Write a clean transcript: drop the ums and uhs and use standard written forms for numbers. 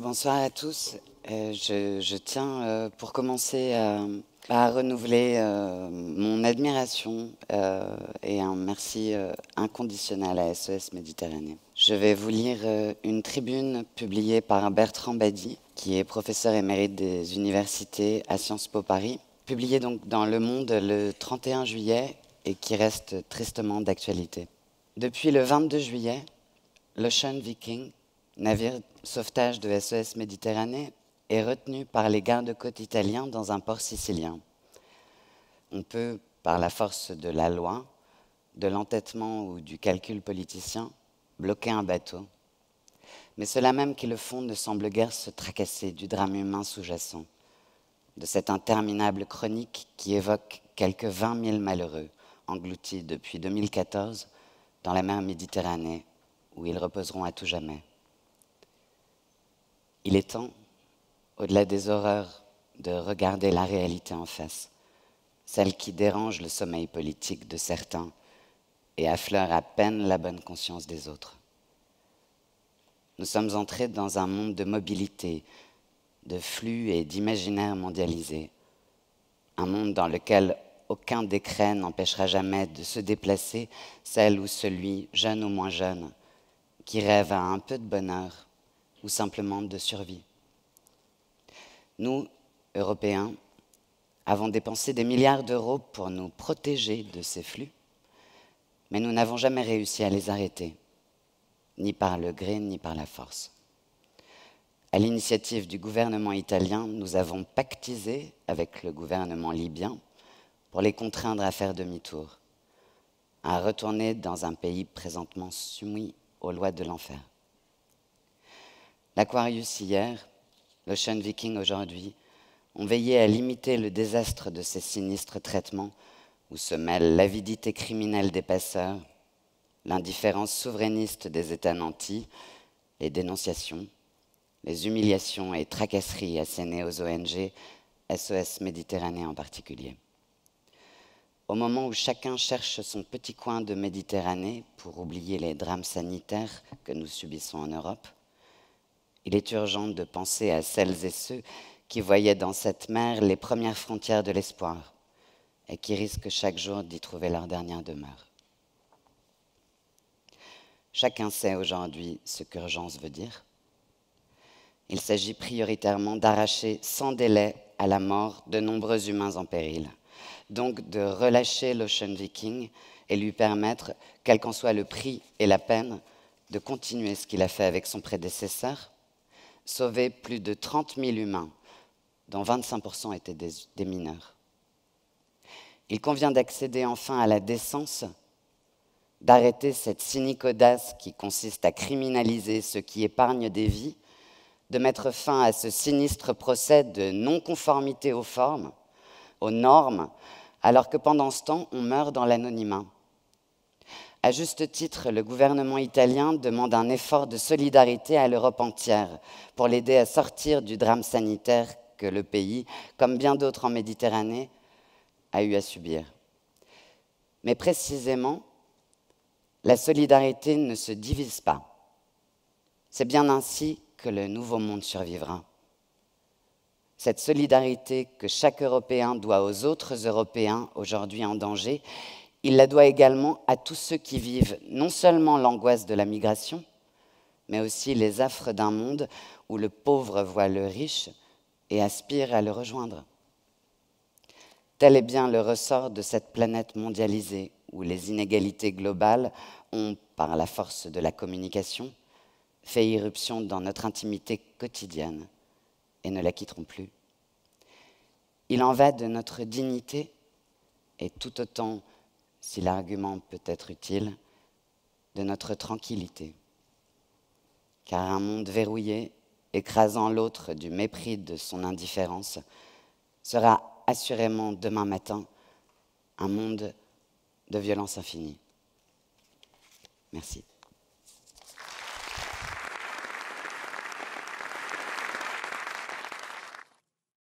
Bonsoir à tous. Je tiens, pour commencer, à renouveler mon admiration et un merci inconditionnel à SOS Méditerranée. Je vais vous lire une tribune publiée par Bertrand Badi, qui est professeur émérite des universités à Sciences Po Paris, publiée donc dans Le Monde le 31 juillet et qui reste tristement d'actualité. Depuis le 22 juillet, l'Ocean Viking, navire sauvetage de SOS Méditerranée, est retenu par les gardes-côtes italiens dans un port sicilien. On peut, par la force de la loi, de l'entêtement ou du calcul politicien, bloquer un bateau. Mais ceux-là même qui le font ne semblent guère se tracasser du drame humain sous-jacent, de cette interminable chronique qui évoque quelques 20 000 malheureux engloutis depuis 2014 dans la mer Méditerranée, où ils reposeront à tout jamais. Il est temps, au-delà des horreurs, de regarder la réalité en face, celle qui dérange le sommeil politique de certains et affleure à peine la bonne conscience des autres. Nous sommes entrés dans un monde de mobilité, de flux et d'imaginaire mondialisés, un monde dans lequel aucun décret n'empêchera jamais de se déplacer celle ou celui, jeune ou moins jeune, qui rêve à un peu de bonheur ou simplement de survie. Nous, Européens, avons dépensé des milliards d'euros pour nous protéger de ces flux, mais nous n'avons jamais réussi à les arrêter, ni par le gré, ni par la force. À l'initiative du gouvernement italien, nous avons pactisé avec le gouvernement libyen pour les contraindre à faire demi-tour, à retourner dans un pays présentement soumis aux lois de l'enfer. L'Aquarius hier, l'Ocean Viking aujourd'hui, ont veillé à limiter le désastre de ces sinistres traitements où se mêlent l'avidité criminelle des passeurs, l'indifférence souverainiste des États nantis, les dénonciations, les humiliations et tracasseries assénées aux ONG, SOS Méditerranée en particulier. Au moment où chacun cherche son petit coin de Méditerranée pour oublier les drames sanitaires que nous subissons en Europe, il est urgent de penser à celles et ceux qui voyaient dans cette mer les premières frontières de l'espoir et qui risquent chaque jour d'y trouver leur dernière demeure. Chacun sait aujourd'hui ce qu'urgence veut dire. Il s'agit prioritairement d'arracher sans délai à la mort de nombreux humains en péril, donc de relâcher l'Ocean Viking et lui permettre, quel qu'en soit le prix et la peine, de continuer ce qu'il a fait avec son prédécesseur, sauver plus de 30 000 humains, dont 25% étaient des mineurs. Il convient d'accéder enfin à la décence, d'arrêter cette cynique audace qui consiste à criminaliser ceux qui épargnent des vies, de mettre fin à ce sinistre procès de non-conformité aux formes, aux normes, alors que pendant ce temps, on meurt dans l'anonymat. À juste titre, le gouvernement italien demande un effort de solidarité à l'Europe entière pour l'aider à sortir du drame sanitaire que le pays, comme bien d'autres en Méditerranée, a eu à subir. Mais précisément, la solidarité ne se divise pas. C'est bien ainsi que le nouveau monde survivra. Cette solidarité que chaque Européen doit aux autres Européens aujourd'hui en danger, il la doit également à tous ceux qui vivent non seulement l'angoisse de la migration, mais aussi les affres d'un monde où le pauvre voit le riche et aspire à le rejoindre. Tel est bien le ressort de cette planète mondialisée où les inégalités globales ont, par la force de la communication, fait irruption dans notre intimité quotidienne et ne la quitteront plus. Il en va de notre dignité et tout autant, si l'argument peut être utile, de notre tranquillité. Car un monde verrouillé, écrasant l'autre du mépris de son indifférence, sera assurément demain matin un monde de violence infinie. Merci.